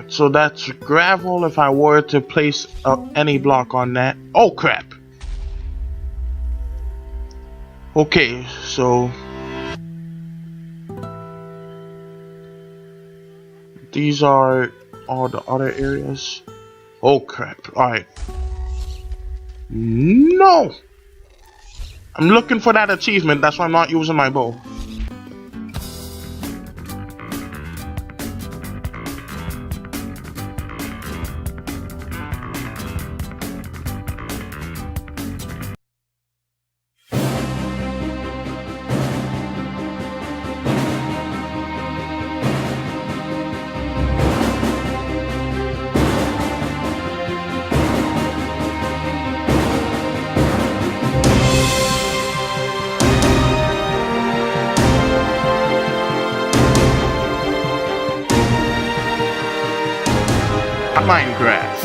So that's gravel if I were to place any block on that. Oh crap. Okay, so these are all the other areas. Oh crap. Alright. No! I'm looking for that achievement, that's why I'm not using my bow. Minecraft.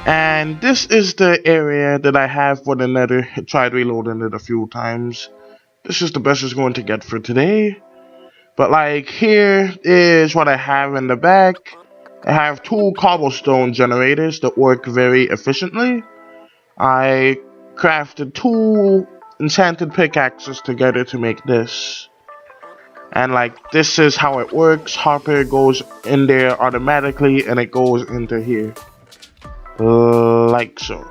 And this is the area that I have for the Nether. I tried reloading it a few times. This is the best it's going to get for today. But like here is what I have in the back. I have 2 cobblestone generators that work very efficiently. I crafted 2 enchanted pickaxes together to make this. And like this is how it works. Hopper goes in there automatically and it goes into here. Like so.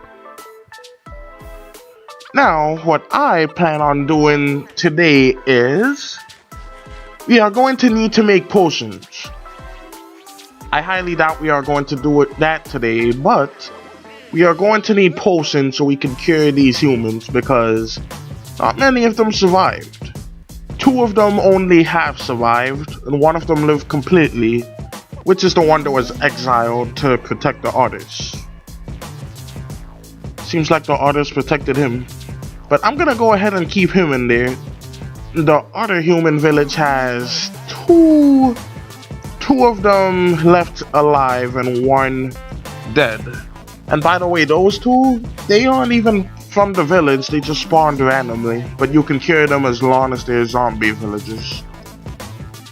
Now what I plan on doing today is we are going to need to make potions. I highly doubt we are going to do that today, but we are going to need potions so we can cure these humans because not many of them survived. 2 of them only have survived, and 1 of them lived completely, which is the one that was exiled to protect the others. Seems like the others protected him, but I'm gonna go ahead and keep him in there. The other human village has 2 of them left alive and 1 dead. And by the way, those 2, they aren't even from the village, they just spawned randomly, but you can cure them as long as they're zombie villagers.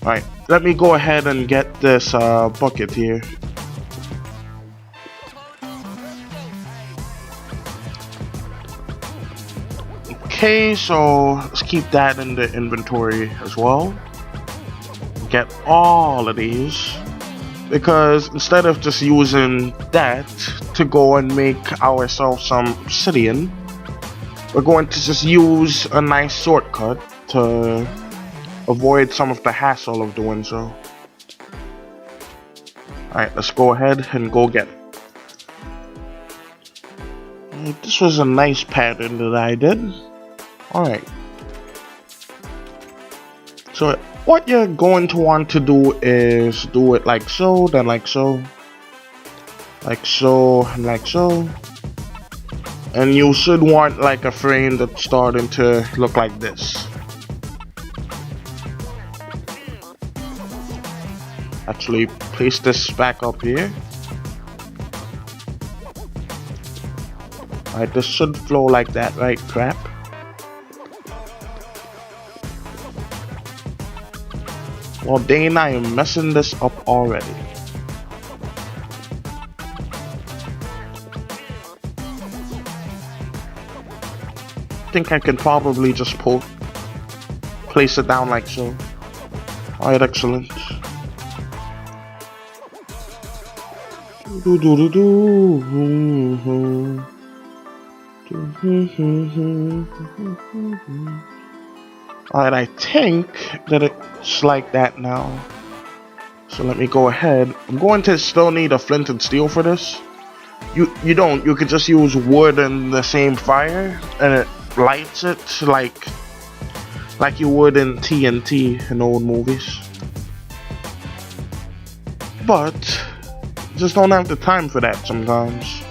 Alright, let me go ahead and get this bucket here. Okay, so let's keep that in the inventory as well. Get all of these, because instead of just using that to go and make ourselves some obsidian, we're going to just use a nice shortcut to avoid some of the hassle of doing so. Alright, let's go ahead and go get it. This was a nice pattern that I did. Alright. So what you're going to want to do is do it like so, then like so. Like so, and like so. And you should want like a frame that's starting to look like this. Actually, place this back up here. Alright, this should flow like that, right? Crap. Well, Dane, I am messing this up already. I think I can probably just place it down like so. Alright, excellent. Alright, I think that it's like that now. So let me go ahead. I'm going to still need a flint and steel for this. You don't. You could just use wood and the same fire, and it lights it like you would in TNT in old movies. But just don't have the time for that sometimes.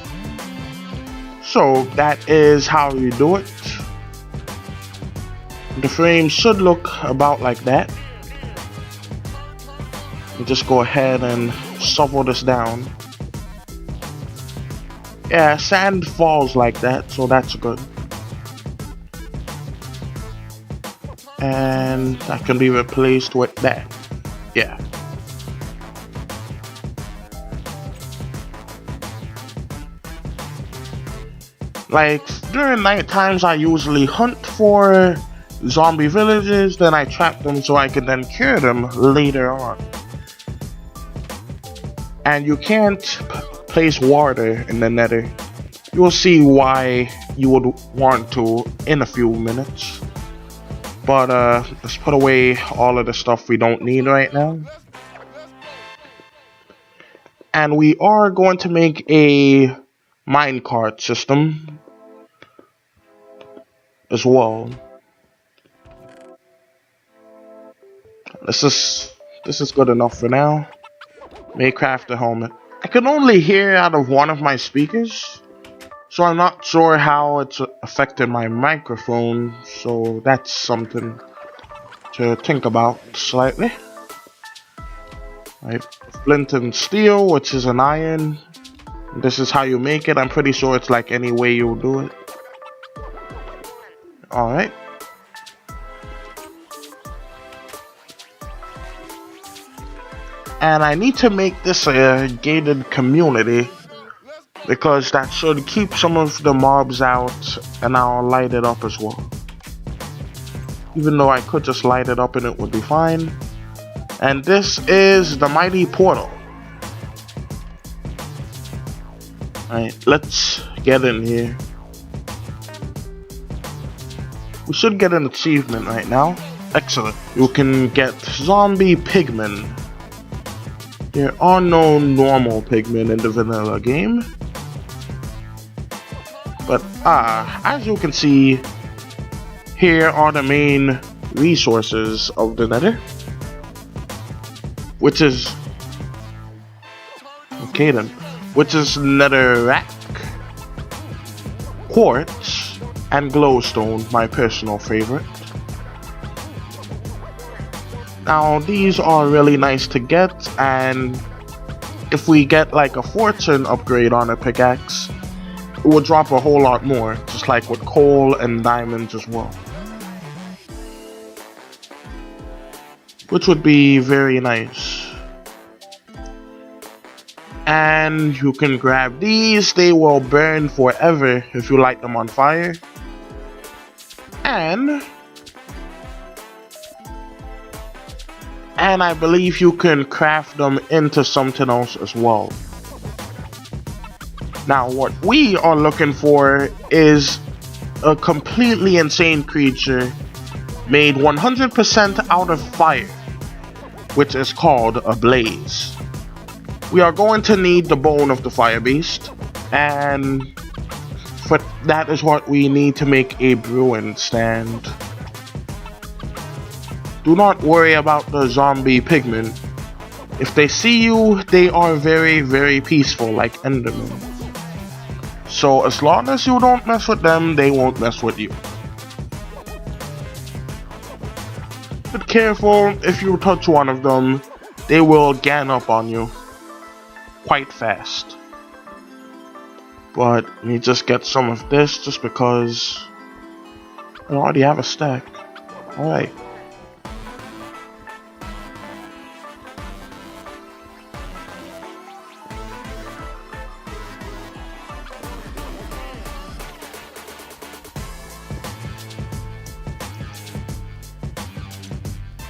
So that is how you do it. The frame should look about like that. You just go ahead and shovel this down. Yeah, sand falls like that, so that's good. And that can be replaced with that. Yeah. Like, during night times, I usually hunt for zombie villages, then I trap them so I can then cure them later on. And you can't place water in the Nether. You'll see why you would want to in a few minutes. But let's put away all of the stuff we don't need right now. And we are going to make a minecart system as well. This is good enough for now. May craft a helmet. I can only hear out of one of my speakers, so I'm not sure how it's affected my microphone, so that's something to think about slightly. Right, flint and steel, which is an iron. This is how you make it. I'm pretty sure it's like any way you'll do it. Alright. And I need to make this a gated community, because that should keep some of the mobs out, and I'll light it up as well. Even though I could just light it up and it would be fine. And this is the mighty portal. Alright, let's get in here. We should get an achievement right now. Excellent. You can get zombie pigmen. There are no normal pigmen in the vanilla game. But as you can see, here are the main resources of the Nether. Which is netherrack, quartz, and glowstone, my personal favorite. Now these are really nice to get, and if we get like a fortune upgrade on a pickaxe, it will drop a whole lot more, just like with coal and diamonds as well. Which would be very nice. And you can grab these. They will burn forever if you light them on fire. And I believe you can craft them into something else as well. Now what we are looking for is a completely insane creature made 100% out of fire, which is called a blaze. We are going to need the bone of the fire beast, and that is what we need to make a brewing stand. Do not worry about the zombie pigmen. If they see you, they are very, very peaceful, like Endermen. So as long as you don't mess with them, they won't mess with you. But careful, if you touch one of them, they will gang up on you quite fast. But let me just get some of this, just because I already have a stack. Alright.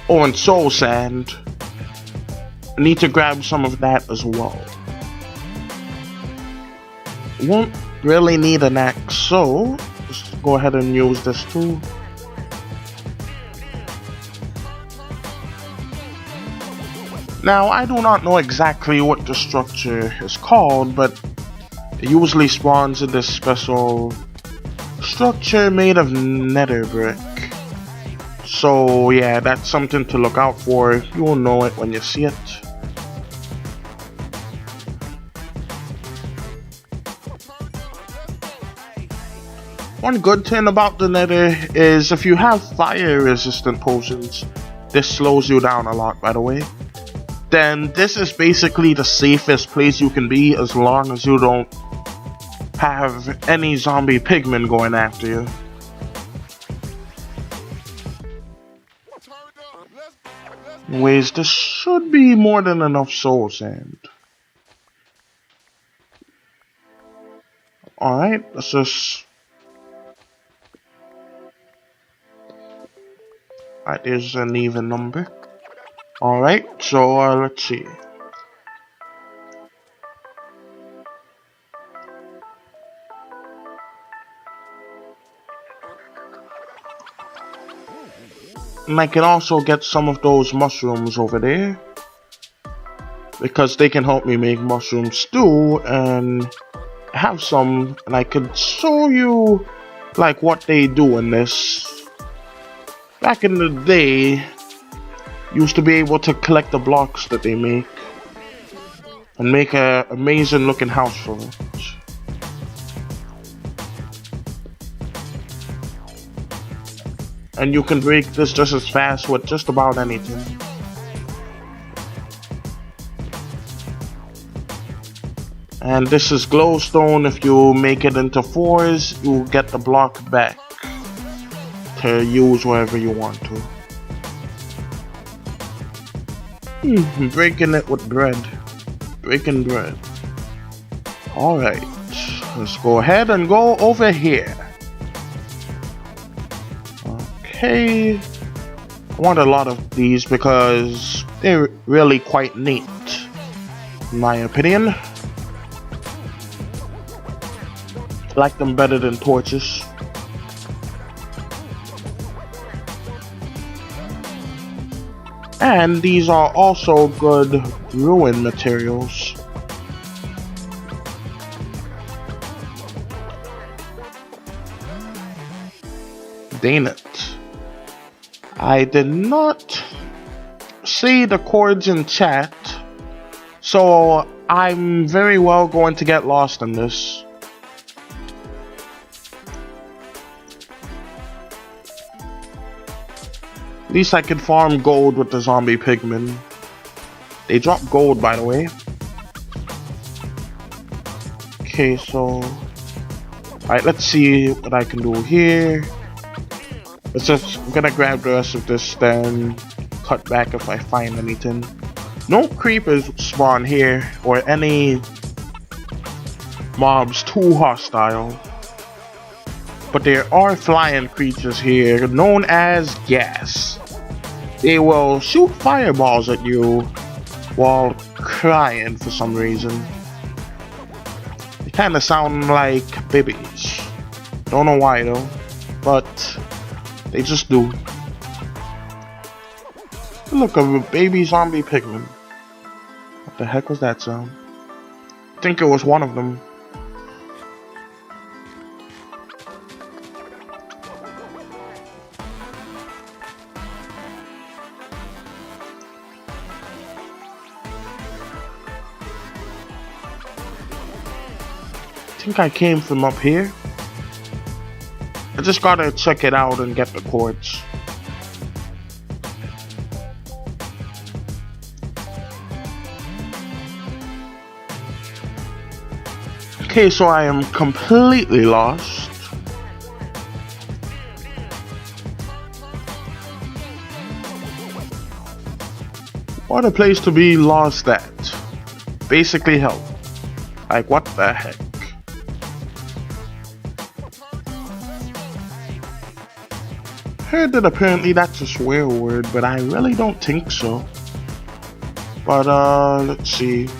Oh, and soul sand. I need to grab some of that as well. Won't really need an axe, so just go ahead and use this too. Now, I do not know exactly what the structure is called, but it usually spawns in this special structure made of nether brick. So yeah, that's something to look out for. You will know it when you see it. One good thing about the Nether is if you have fire resistant potions, this slows you down a lot, by the way, then this is basically the safest place you can be as long as you don't have any zombie pigmen going after you. Anyways, this should be more than enough soul sand. Alright, let's just Alright, there's an even number. Alright, so let's see. And I can also get some of those mushrooms over there, because they can help me make mushroom stew, and have some, and I could show you like what they do in this. Back in the day, used to be able to collect the blocks that they make and make a amazing looking house for it. And you can break this just as fast with just about anything. And this is glowstone. If you make it into 4s, you get the block back to use wherever you want to. Breaking it with bread. Breaking bread. Alright, let's go ahead and go over here. Okay, I want a lot of these because they're really quite neat, in my opinion. I like them better than torches. And these are also good ruin materials. Dang it. I did not see the chords in chat, so I'm very well going to get lost in this. At least I can farm gold with the zombie pigmen. They drop gold, by the way. Okay, so... Alright, let's see what I can do here. I'm gonna grab the rest of this, then cut back if I find anything. No creepers spawn here, or any mobs too hostile. But there are flying creatures here, known as gas. They will shoot fireballs at you while crying for some reason. They kinda sound like babies. Don't know why though, but they just do. Look, a baby zombie pigman. What the heck was that sound? I think it was one of them. I think I came from up here. I just gotta check it out and get the quartz. Okay, so I am completely lost. What a place to be lost at. Basically hell. Like, what the heck? Heard that apparently that's a swear word, but I really don't think so. But let's see.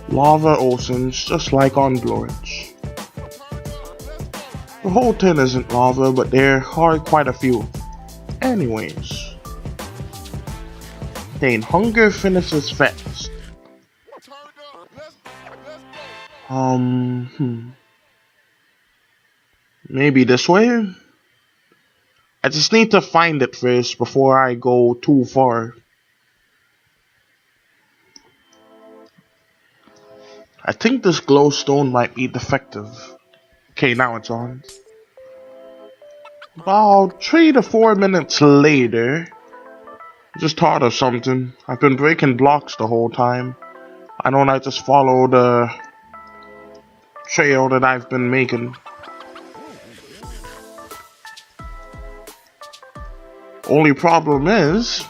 Lava oceans, just like on Glorage. The whole tin isn't lava, but there are quite a few. Anyways. Dang, hunger finishes fast. Maybe this way? I just need to find it first before I go too far. I think this glowstone might be defective. Okay, now it's on. About 3 to 4 minutes later, I just thought of something. I've been breaking blocks the whole time. Why don't I just follow the trail that I've been making? Only problem is,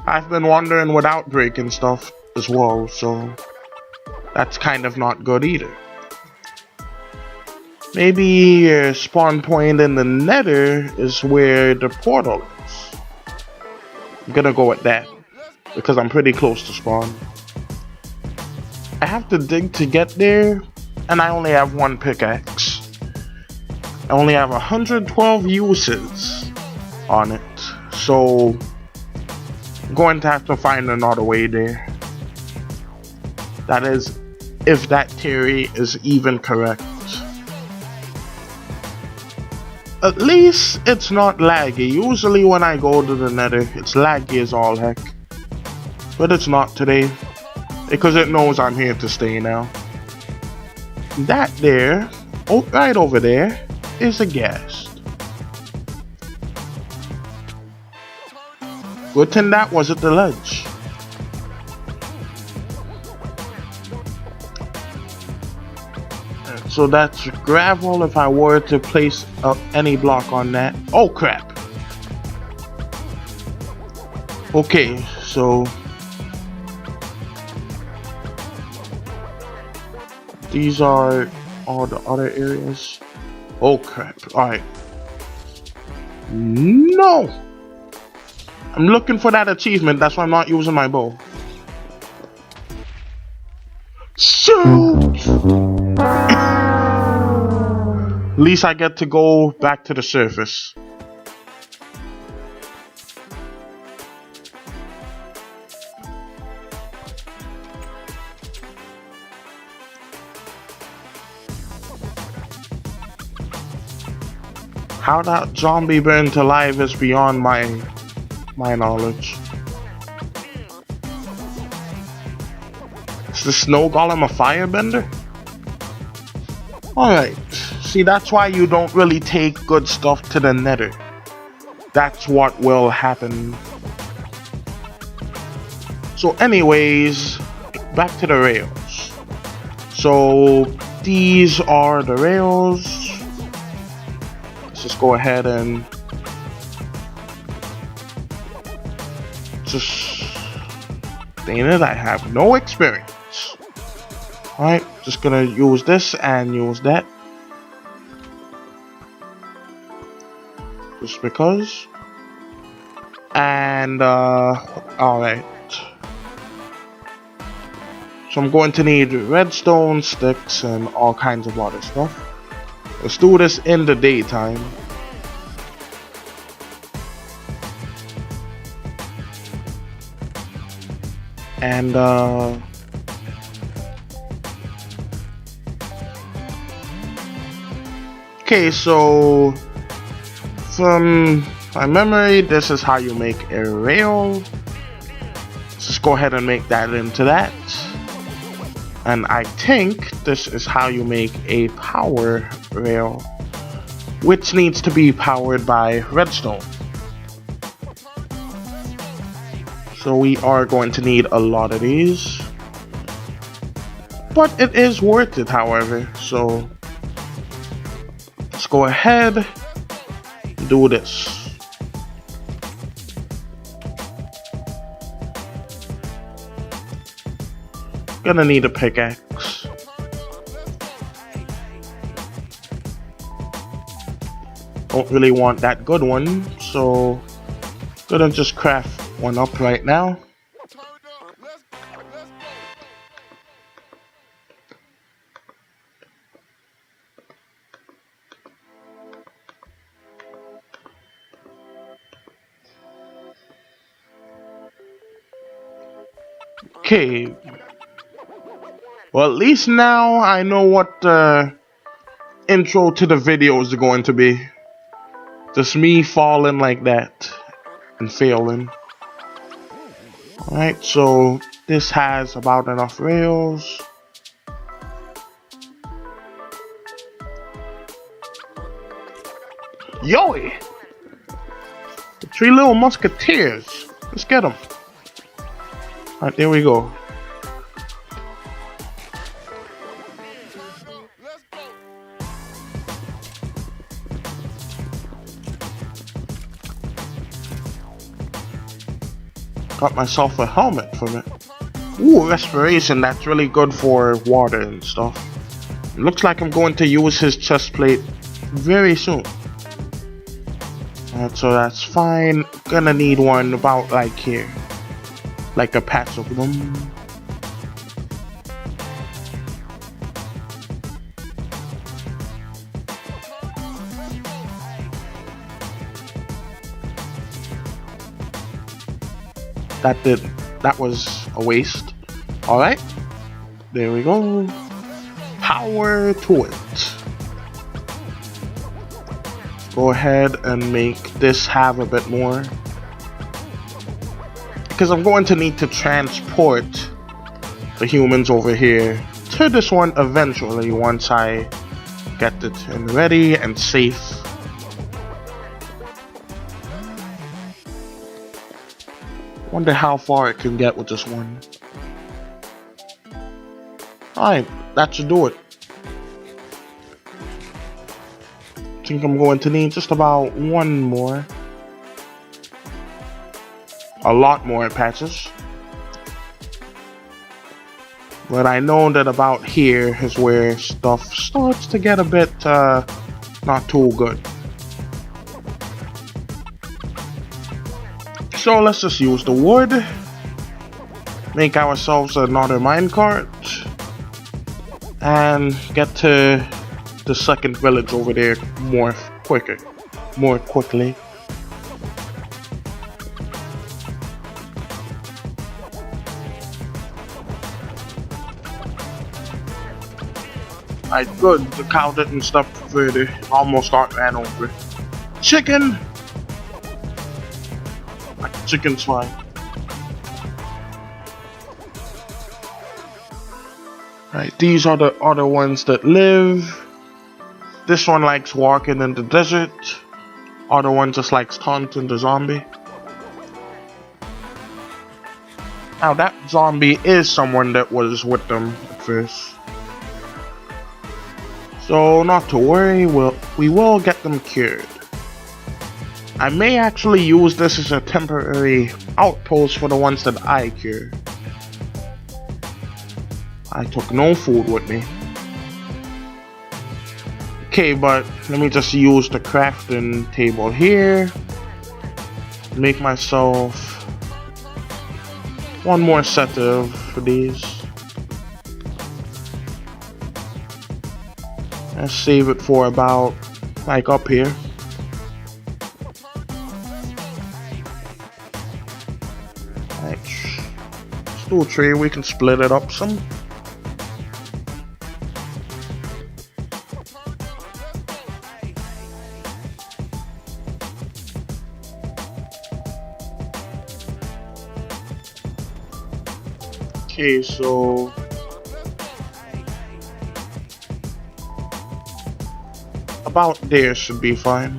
I've been wandering without breaking stuff as well, so That's kind of not good either. Maybe your spawn point in the Nether is where the portal is. I'm gonna go with that because I'm pretty close to spawn. I have to dig to get there, and I only have one pickaxe. I only have 112 uses on it, so I'm going to have to find another way there. That is, if that theory is even correct. At least it's not laggy. Usually when I go to the Nether, it's laggy as all heck. But it's not today, because it knows I'm here to stay now. That there, oh, right over there, is a ghast. Good thing that wasn't the ledge. So that's gravel if I were to place any block on that. Oh crap. Okay, so these are all the other areas. Oh crap. Alright. No! I'm looking for that achievement, that's why I'm not using my bow. Shoot! At least I get to go back to the surface. How that zombie burned alive is beyond my knowledge. Is the snow golem a firebender? Alright. See, that's why you don't really take good stuff to the Nether. That's what will happen. So anyways, back to the rails. So these are the rails. Let's just go ahead and just dang it, I have no experience. Alright, just gonna use this and use that. Just because. And alright. So I'm going to need redstone, sticks, and all kinds of other stuff. Let's do this in the daytime. And okay, so from my memory, this is how you make a rail. Let's just go ahead and make that into that. And I think this is how you make a power rail, which needs to be powered by redstone. So we are going to need a lot of these, but it is worth it, however. So let's go ahead and do this. Gonna need a pickaxe. Don't really want that good one, so gonna just craft one up right now. Okay. Well, at least now I know what the intro to the video is going to be. Just me falling like that and failing. Alright, so this has about enough rails. Yoey! The 3 little musketeers. Let's get them. Alright, there we go. Got myself a helmet from it. Ooh, respiration, that's really good for water and stuff. Looks like I'm going to use his chest plate very soon. Alright, so that's fine. Gonna need one about like here. Like a patch of them. That was a waste. Alright. There we go. Power to it. Go ahead and make this have a bit more. Because I'm going to need to transport the humans over here to this one eventually once I get it in ready and safe. Wonder how far it can get with this one. Alright, that should do it. I think I'm going to need just about one more. A lot more patches. But I know that about here is where stuff starts to get a bit not too good. So let's just use the wood. Make ourselves another minecart. And get to the second village over there more quickly. Alright, good. The cow didn't stop further. Almost ran over. Chicken! Chicken's fine. Right, these are the other ones that live. This one likes walking in the desert. Other one just likes taunting the zombie. Now that zombie is someone that was with them at first. So not to worry, we will get them cured. I may actually use this as a temporary outpost for the ones that I cure. I took no food with me. Okay, but let me just use the crafting table here. Make myself one more set of these. And save it for about like up here. Right. Let's do a tree, we can split it up some. Okay, so about there should be fine.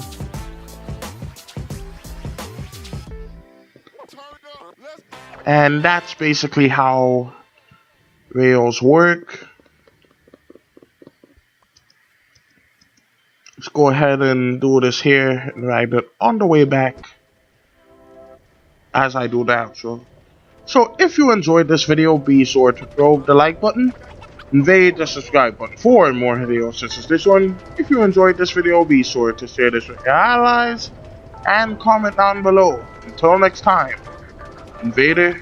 And that's basically how rails work. Let's go ahead and do this here and ride it on the way back as I do the outro. So if you enjoyed this video, be sure to throw the like button, invade the subscribe button for more videos such as this one. If you enjoyed this video, be sure to share this with your allies and comment down below. Until next time, Invader